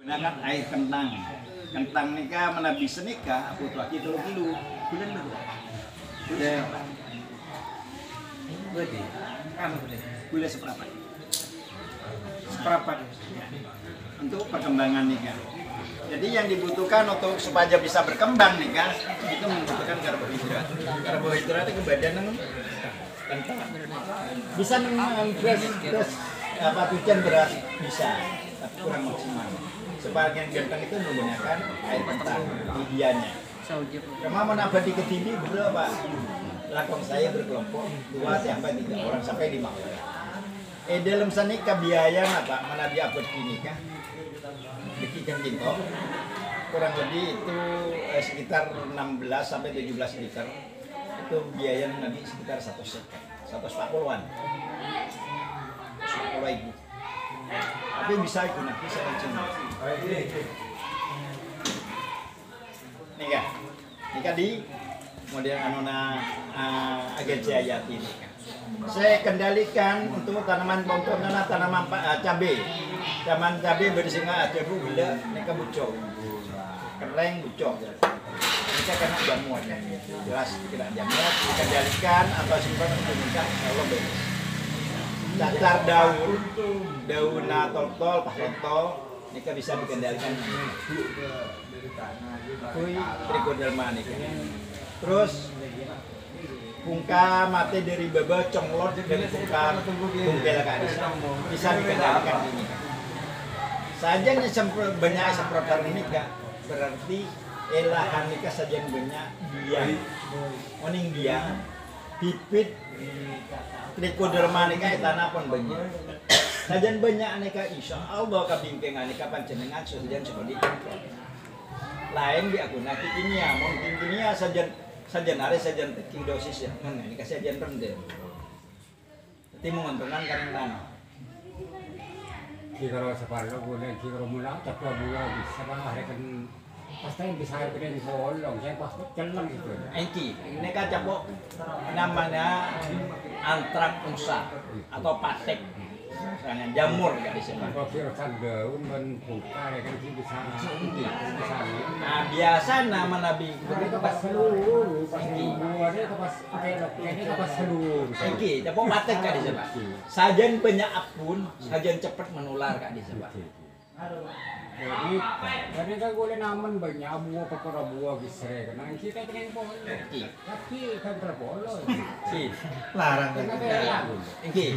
Gunakan air kentang. Kentang nikah menabi senikah butuh lagi 3 kilo. Bulan berapa? Bulan berarti anu bulan seperempat. Seperempat untuk perkembangan nikah. Jadi yang dibutuhkan untuk supaya bisa berkembang nikah itu membutuhkan karbohidrat. Karbohidrat itu badan kentang. Bisa beras apa tujuan beras bisa, tapi kurang maksimal. Sebagian genteng itu menggunakan air kentang ideanya. Kamu menambah di kediri berapa? Lakon saya berkelompok 2 sampai 3 orang sampai 5 orang. Dalam sanika biaya apa? Menabi abad ini kah? Bikin kinto kurang lebih itu sekitar 16 sampai 17 liter. Itu biaya menabi sekitar 140-an. 140.000. Tapi bisa digunakan saya cuma. Nika di model anuna agensi Ayati ini. Saya kendalikan untuk tanaman pokoknya tanaman cabai. Tanaman cabai bersinga ada gula nika bucok. Kereng bucok. Nika kena jamur. Jelas tidak jamur dikendalikan atau simpan untuk nikah kalau beres. Cacar daun tol-tol, paslotol, nika bisa dikendalikan. Kui trichoderma nika. Terus pungka mate dari baba conglor dan pungka bungkel kadis bisa dikendalikan ini. Sajanya banyak semprotan nika berarti elahan nika sajian banyak biang. Oning biang bibit trichoderma nika tanah pun banyak. Sajian banyak nika insya Allah kabingkengan nika panjenengan sajian seperti itu. Lain di aku nanti kimia, mungkin kimia sajian hari sajian teki dosis ya, ini kasih sajian rendah. Tapi menguntungkan karena kalau separuh boleh, kalau mulai tapi buah bisa hari kan pasti bisa keren bolong, saya pasti jalan gitu. Engki, ini kan capok namanya antrak atau patek. Misalnya jamur gak disebut. Kalau virusan daun dan buka ya kan bisa. Nah biasa nama nabi begitu pas seluruh, pas buahnya pas kayaknya pas seluruh. Engki, capok patek gak disebut. Sajian banyak pun, sajian cepat menular gak disebut. Jadi kan boleh naman banyak buah perkara buah bisre kan kita pengen boleh tapi kan terbolong si larang ini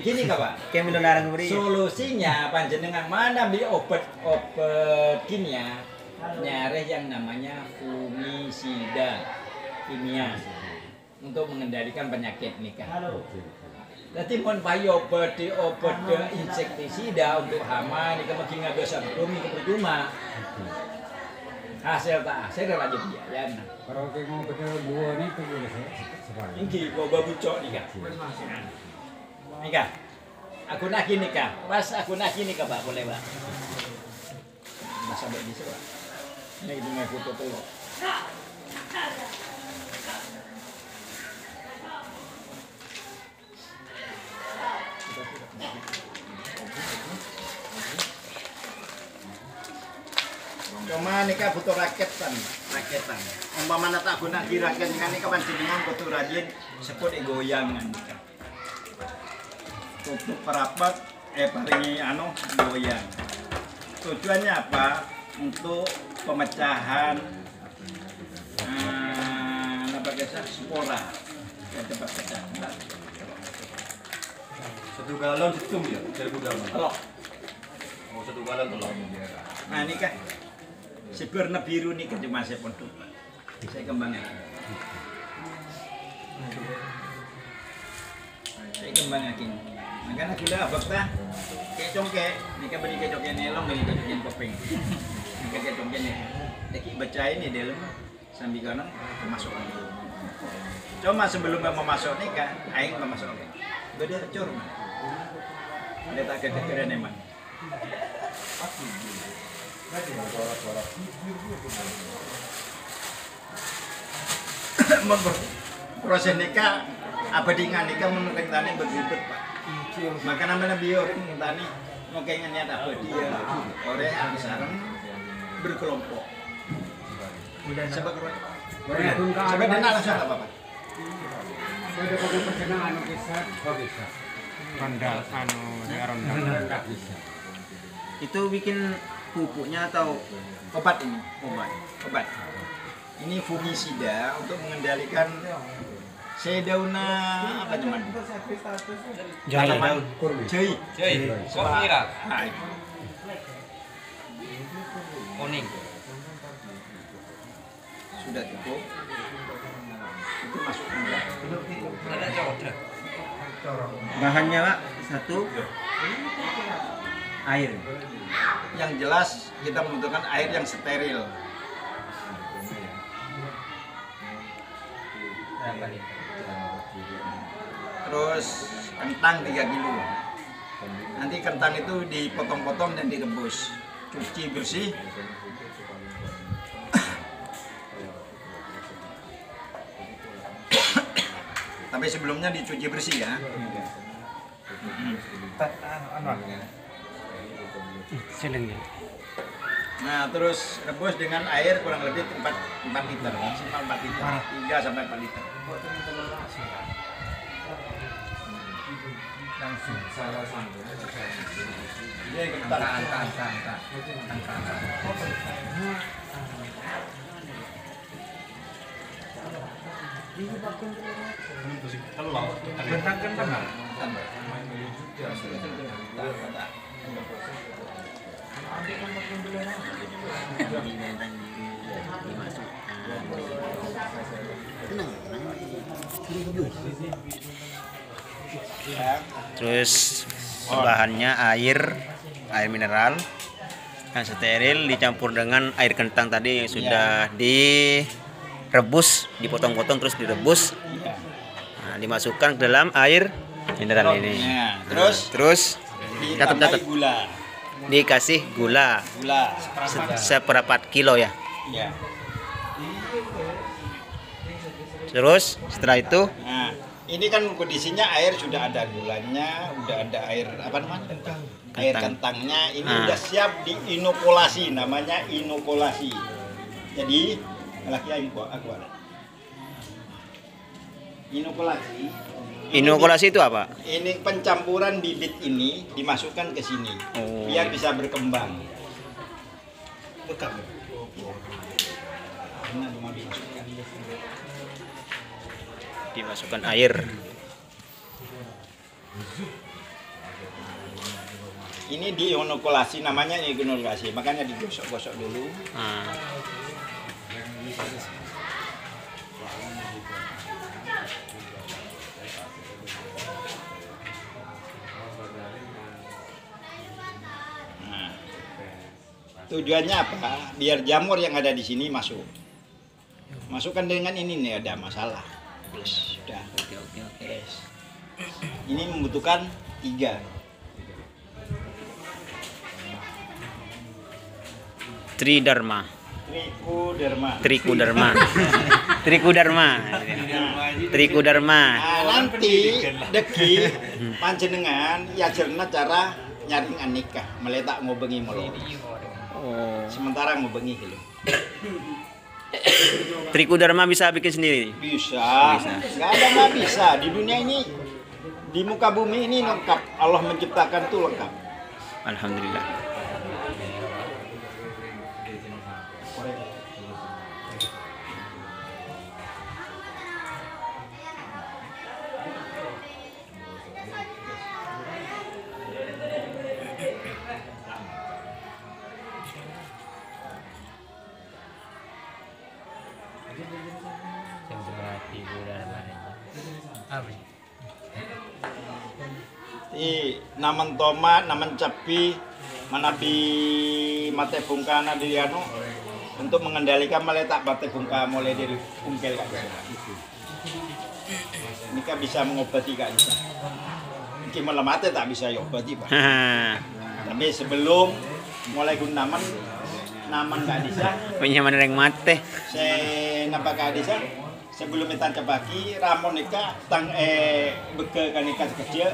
nih Pak kayak minum larang beri solusinya panjenengan mana beli obat kimia nyari yang namanya fungisida kimia untuk mengendalikan penyakit nikah. Jadi mau pakai obat insektisida untuk hama, ini mungkin nggak bisa belum itu percuma. Hasil tak hasil ada biaya. Kalau kita mau betul buah ini tuh boleh separuh. Ini buah bucok nih kak. Nih kak, aku nak ini kak. Pas aku nak ini kak pak boleh pak. Masa bisa pak. Ini dengan foto tuh. Cuma nikah butuh raketan. Umpamanya tak guna di raket kan nikah panjenengan butuh rajin seput goyangan. Tutup perapat paringi goyang. Tujuannya apa? Untuk pemecahan spora yang cepat pecah. 1 galon hitung ya, 1000 galon. Telok. Oh, 1 galon telok. Nah ini kan seberna biru nih cuma saya pondok. Saya kembangkan. Makanya gula abak tah kayak congkek. Ini kan beri kayak congkek nelong, beri kayak congkek kopeng. Ini kayak congkek nih. Tapi bacain nih dalam sambil kanan masuk. Cuma sebelum memasuk nih kan, aing memasuk. Beda cur. Ada tak keren emang. Proses nikah apa dengan nikah menurut tani begitu pak. Maka namanya biar tani ngokengannya apa dia ore sareng berkelompok. Sebab dia langsung apa-apa. Ada kau perkenaan kisah, kau bisa. Ronda ronda. Enggak bisa. Itu bikin pupuknya atau Obat ini, obat. Ini fungisida untuk mengendalikan sedauna apa cuman? Jangan. Jai. Kok kira? Nah, Kuning. sudah cukup. Itu masukkan. Ada cowok. bahannya Pak? Satu air. Yang jelas kita membutuhkan air yang steril. Terus kentang 3 kilo. Nanti kentang itu dipotong-potong dan direbus. Cuci bersih. Tapi sebelumnya dicuci bersih ya. Siling. Nah, terus rebus dengan air kurang lebih 4 liter, maksimal 4 liter, 3 sampai 4 liter. Langsung salah sambung. Ini kentang. Terus bahannya air mineral yang steril dicampur dengan air kentang tadi yang sudah direbus, dipotong-potong terus direbus. Nah, dimasukkan ke dalam air mineral ini. Nah, Terus ditambahi catat. gula. Dikasih gula seperempat kilo ya. Ya. Terus setelah itu Nah, ini kan kondisinya air sudah ada gulanya, udah ada air apa namanya? Air kentangnya ini udah siap diinokulasi, namanya inokulasi. Jadi, laki aku ada. inokulasi itu apa? Ini pencampuran bibit ini dimasukkan ke sini biar bisa berkembang. Bekam. Ini mau dimasukkan. Dimasukkan air. Ini diinokulasi, namanya inokulasi, makanya digosok-gosok dulu. Nah, Nah, tujuannya apa? Biar jamur yang ada di sini masuk. Masukkan dengan ini nih ada masalah. Yes, sudah. oke. Yes. Ini membutuhkan 3. Tridharma. Trikuderma. Nah, nanti deki panjenengan yajerna cara nyaring anikah meletak ngobengi molo. Oh. Sementara ngobengi gitu. Trikudarma bisa bikin sendiri. Bisa. Nggak bisa. Di dunia ini, di muka bumi ini lengkap. Allah menciptakan tuh lengkap. Alhamdulillah. Naman tomat, naman capi, manabi mate bungkana di anu untuk mengendalikan meletak mate bungka mulai dari ungkel kak bisa. Ini kan bisa mengobati kak bisa. Mungkin malah mate tak bisa diobati pak. Tapi sebelum mulai gunaman naman kak bisa. Punya mana yang mate? Saya nampak kak bisa. Sebelum kita cebaki ramon nika tang beke kanika kecil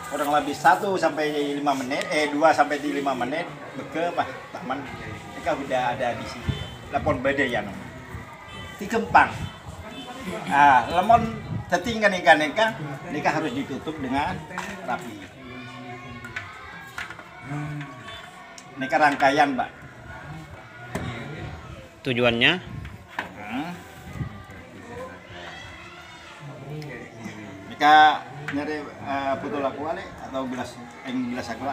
kurang lebih 1 sampai 5 menit, 2 sampai 5 menit beke pas taman mereka udah ada di sini. Lapon badai ya no. Dikempang. Lemon tertinggal nikah harus ditutup dengan rapi. Nikah rangkaian, Pak. Tujuannya Nikah nyari putul aku atau gelas aku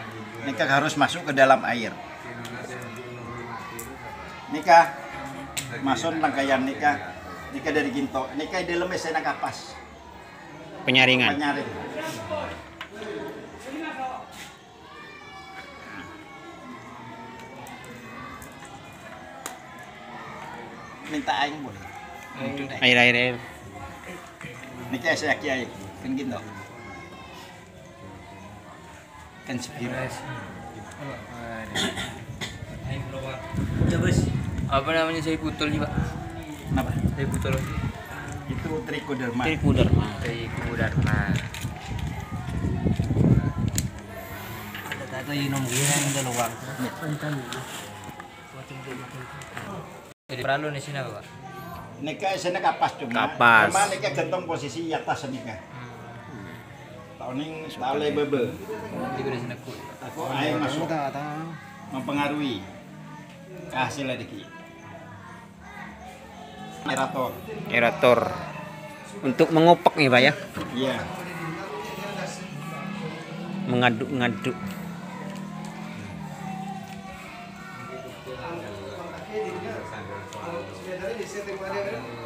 nikah harus masuk ke dalam air. Nikah masuk rangkaian nikah dari ginto nikah di dalam esena kapas penyaringan. penyaring. Minta aing boleh. Air. Nikah saya kiai kan gitu. Kan sepira. Ya bos. Apa namanya saya putul nih pak? Kenapa? Saya putul. Itu trichoderma. Trichoderma. Trichoderma. Ada tato yung nungguin ang dalawang. Jadi perlu di sini pak? Nikah esena kapas cuma. Kapas. Cuma nikah gentong posisi atas nikah. Tahun ini tale bebe. Di di sini aku. Aku air masuk mempengaruhi kehasilnya diki. Aerator. Untuk mengopak nih Pak ya. Iya. Mengaduk-ngaduk.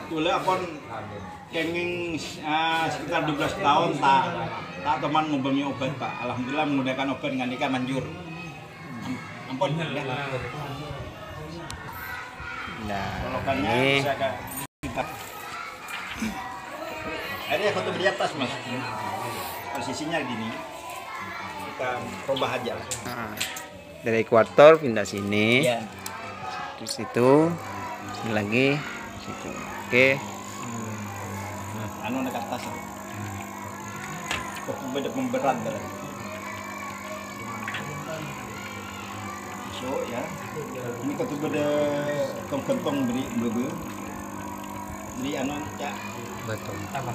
Dulu apon kenging sekitar 12 tahun tak teman ngubungi obat Pak. Alhamdulillah menggunakan obat dengan nikah manjur. Ampun ya. Nah, Colokannya ini bisa ke kita. Ada foto di atas Mas. Posisinya gini. Kita rubah aja lah. dari ekuator pindah sini. Iya. Terus itu ini lagi situ. Oke. Anu dekat atas. Kok beda memberat berarti. So ya. Ini kau beda kentong beri bebe. Beri anu ya. Betul. Apa?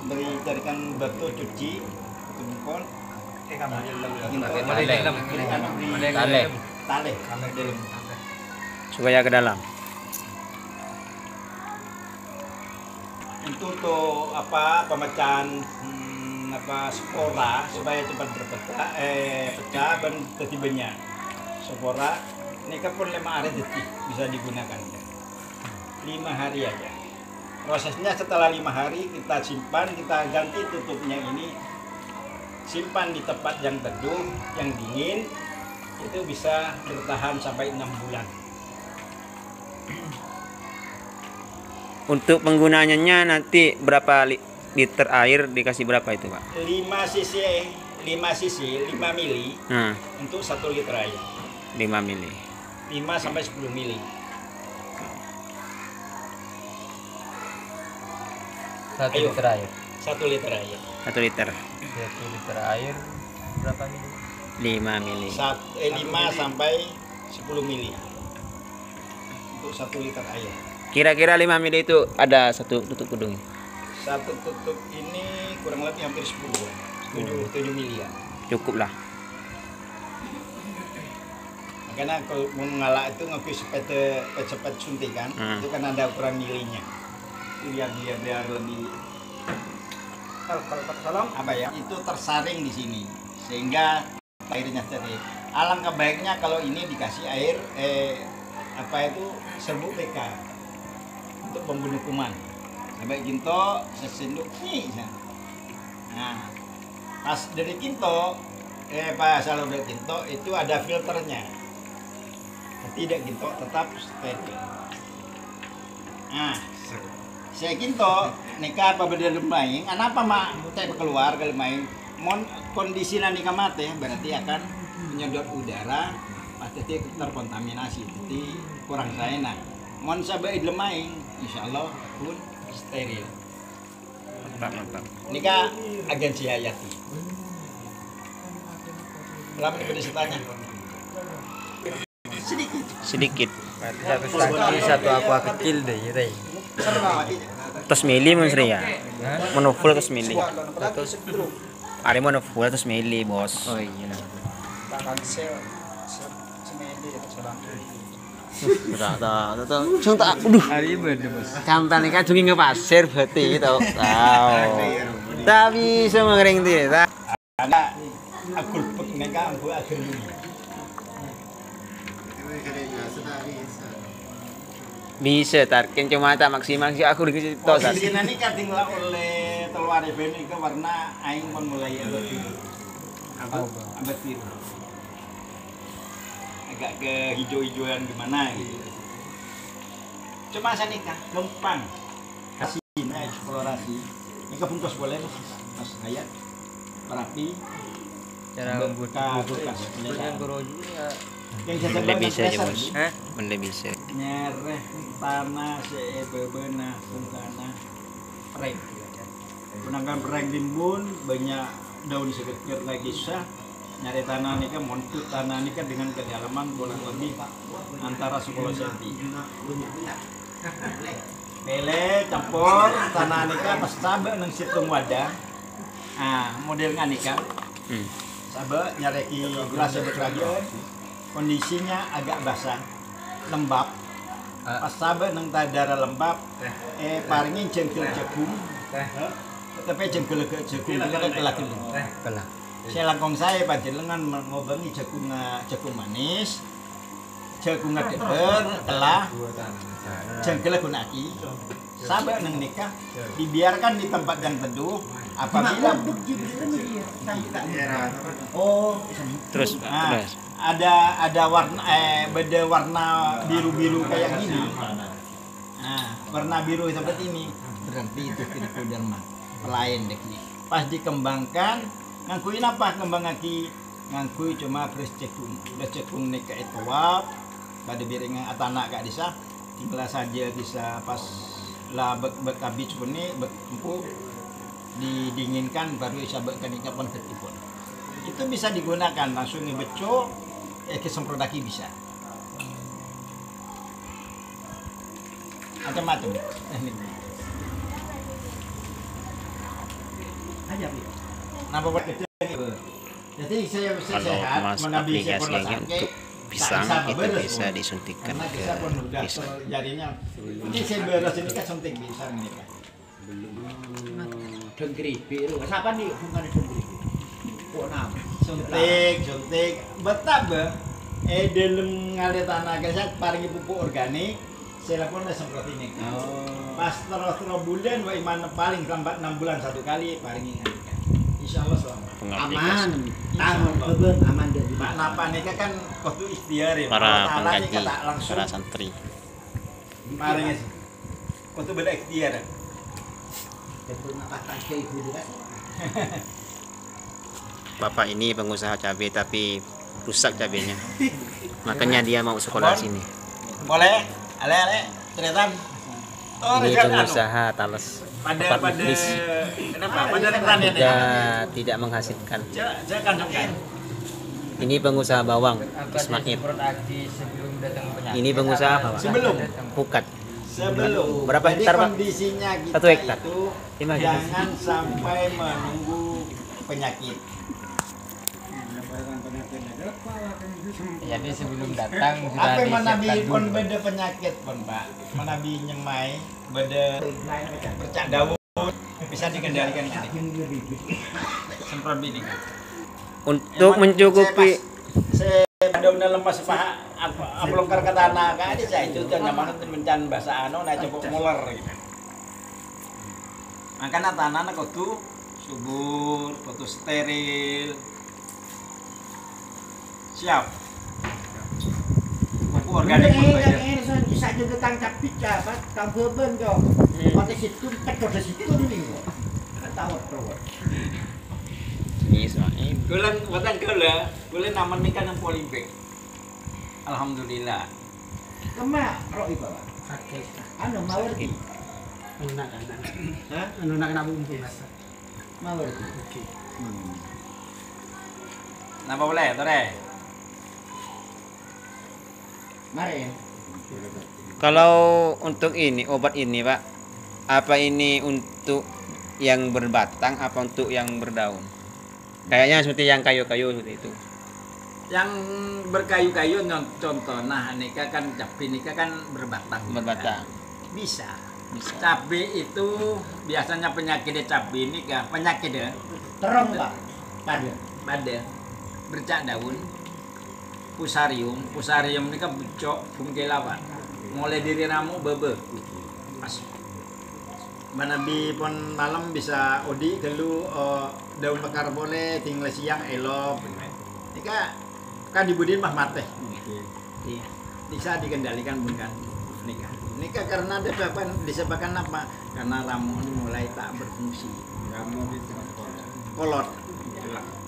Beri carikan batu cuci kumpul. Tale. Supaya ke dalam. Itu tuh apa pemecahan spora supaya cepat pecah dan tertibanya spora ini pun 5 hari detik bisa digunakan 5 hari aja prosesnya. Setelah 5 hari kita simpan, kita ganti tutupnya ini, simpan di tempat yang teduh yang dingin, itu bisa bertahan sampai 6 bulan. Untuk penggunaannya nanti berapa liter air dikasih berapa itu Pak? 5 mili Nah, untuk 1 liter air. 5 mili. 5 sampai 10 mili. 1 Ayo. liter air. 1 liter air. 1 liter. 1 liter air berapa mili? 5 mili. 5 sampai 10 mili untuk 1 liter air. Kira-kira 5 mili itu ada satu tutup kudung. Satu tutup ini kurang lebih hampir 10 mili ya. Cukup lah. Makanya kalau mau ngalak itu ngaku sepet suntikan, itu kan ada ukuran milinya. Itu biar lebih tolong apa ya? Itu tersaring di sini sehingga airnya steril. Alangkah baiknya kalau ini dikasih air serbuk PK untuk membunuh kuman. Sampai ginto sesendok nih. Nah, pas dari ginto pas kalau dari ginto itu ada filternya. Tidak ginto tetap steril. Nah, saya ginto nikah apa beda lemaing, apa mak saya keluar kalau main mon kondisi nikah mate berarti akan menyedot udara pasti terkontaminasi jadi kurang enak. Mon sabai lemaing insyaallah pun steril. Mantap. Nikah agensi Hayati. Lama daripada setanya. Sedikit. Sedikit. Satu aqua kecil deh, ya deh. Terus mili mun Sri ya. Mun full terus mili. Ada mun full terus mili, Bos. Oh iya. Cung tak. Aduh. Hari bener bos. Campel nih kan dungi ngepasir berarti tau. Tahu. Tapi bisa mengering tidak. Ada akul pek neka ambu agel. Bisa tarkin cuma tak maksimal sih aku dikasih tos. Di sini kan tinggal oleh telur ini ke warna aing pun mulai abad biru. Abad biru. Agak ke hijau-hijauan gimana gitu. Cuma saya nikah gampang. Kasih eksplorasi. Ini kebungkus boleh mas hayat rapi. Cara membuka bekas. dengan goroji ya. Yang Benda bisa aja Bos. Hah? Benda bisa. Nyereh tanah sebebena sungkana preng. Penangkan preng timbun banyak daun seger lagi sah. Nyari tanah ini kan montut tanah ini kan dengan kedalaman kurang lebih antara 10 cm. Pele campur tanah ini kan pas sabe nang situ wadah. Ah, modelnya nih kan. Sabe nyari gelas lagi. Kondisinya agak basah, lembab. Pas sabe nang tadara lembab, paringin jengkel jagung. Tapi jengkel jagung kita kelak-kelak. Kalah. Saya langkong saya panjenengan ngobangi jagung manis, jagung deber, telah, jengkel gunaki. Sabar nang nikah dibiarkan di tempat yang teduh apabila Terus ada warna beda warna biru-biru kayak gini. Nah, warna biru seperti ini berarti itu trichoderma lain dek nih. Pas dikembangkan ngangkuin apa kembang aki ngangkui cuma fresh cekung udah cekung nih kayak tuap pada biringan atana kak disa tinggal saja bisa pas lah bek habis pun nih bek empuk didinginkan baru bisa bekkan kapan ketipun itu bisa digunakan langsung ngebeco kesemprotaki bisa macam-macam teknik aja nah buat jadi saya sehat Mas aplikasinya untuk pisang itu bisa disuntikkan ke pisang. jadinya ini saya beres ini kan suntik pisang ini kan Dengkri biru. Siapa nih bukan dengkri? Kok nam? suntik betap dalam ngalir tanah kesat paringi pupuk organik saya lakukan semprot ini pas terus bulan wa iman paling lambat 6 bulan 1 kali paringi insyaallah selamat Aman. aman dari Pak Napa nikah kan kudu ikhtiar ya Para Allah Ta'ala pengkaji, tak langsung para santri. paringi kudu beda ikhtiar Bapak ini pengusaha cabai tapi rusak cabainya. Makanya dia mau sekolah sini. boleh ale ceritaan Ini pengusaha talas. pada kenapa pada rekan Tidak menghasilkan. jangan cobain Ini pengusaha bawang Ismail. Sebelum datang penyakit. Ini pengusaha apa, Pak? sebelum Pukat. sebelum Berapa jadi hektar, Pak? kondisinya kita 1 hektar. itu 5 hektar. jangan sampai menunggu penyakit Jadi sebelum datang sudah apa disiapkan menabi pun dulu. beda penyakit pun Pak menabi nyemai beda bercak daun bisa dikendalikan semprot bidik Untuk mencukupi saya daunnya lemas paha aplongkar ke tanah kan saya itu nyaman untuk mencan bahasa ano nah cukup muler gitu makanya tanahnya kudu subur kudu steril siap pupuk organik pun banyak Bisa juga tangkap pica, Pak. Tahu ben kok. Pada situ tekor di situ dulu. Tahu terus. ini Ismail. Gulen watan gula gulen naman ni kanang polybag alhamdulillah Kema ro iba, Pak. Ano mawar di? Anu nak bumbu Mawar di. Napa boleh, tore? Mari. Kalau untuk ini obat ini Pak, apa ini untuk yang berbatang apa untuk yang berdaun? Kayaknya seperti yang kayu-kayu seperti itu. Yang berkayu-kayu contoh, nah nikah kan cabai nikah kan berbatang. Berbatang. Bisa. Bisa. Cabai itu biasanya penyakitnya cabai ini kan penyakitnya Terong Pak. pada bercak daun. Pusarium ini kan bucok bungkela Pak. Mulai dari ramu bebe. Pas mana bi pon malam bisa odi kelu daun mekar boleh tinggal siang elok. Nika kan dibudin mah mate. Iya. Bisa dikendalikan pun kan nikah. Nikah karena disebabkan apa? Karena ramu ini mulai tak berfungsi. Kamu di Kolot.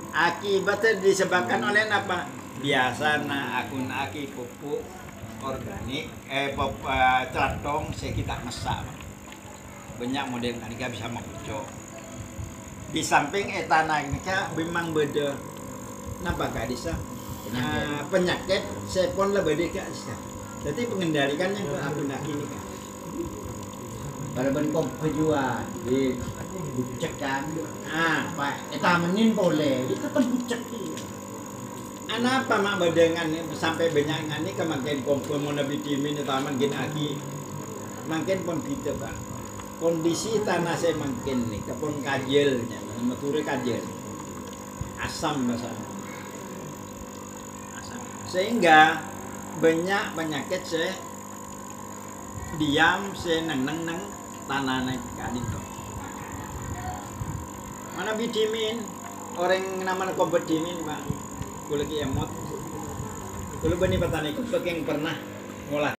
Akibatnya disebabkan oleh apa? Biasa akun aki pupuk organik, celatong saya kita masak. Banyak model nikah bisa mengucok. Di samping etana nikah memang beda. Napa kak Disa? Penyakit sepon lah beda kak Disa. Jadi pengendalikannya ke akun aki nikah. Kalau bentuk kejuan di bucek kan. Pak, etamenin boleh. Itu kan bucek dia. Apa mak badangan sampai banyak ini kemakin kompon mau vitamin taman gen aki makin pun gitu Pak. Kondisi tanah saya makin nih kepon kajelnya, meture kajel. Asam bahasa. Asam. Sehingga banyak penyakit saya diam saya neng tanah naik kadin tuh. Mana vitamin orang namanya kompetimin Pak. Aku lagi emot. Dulu bani petani itu yang pernah ngolah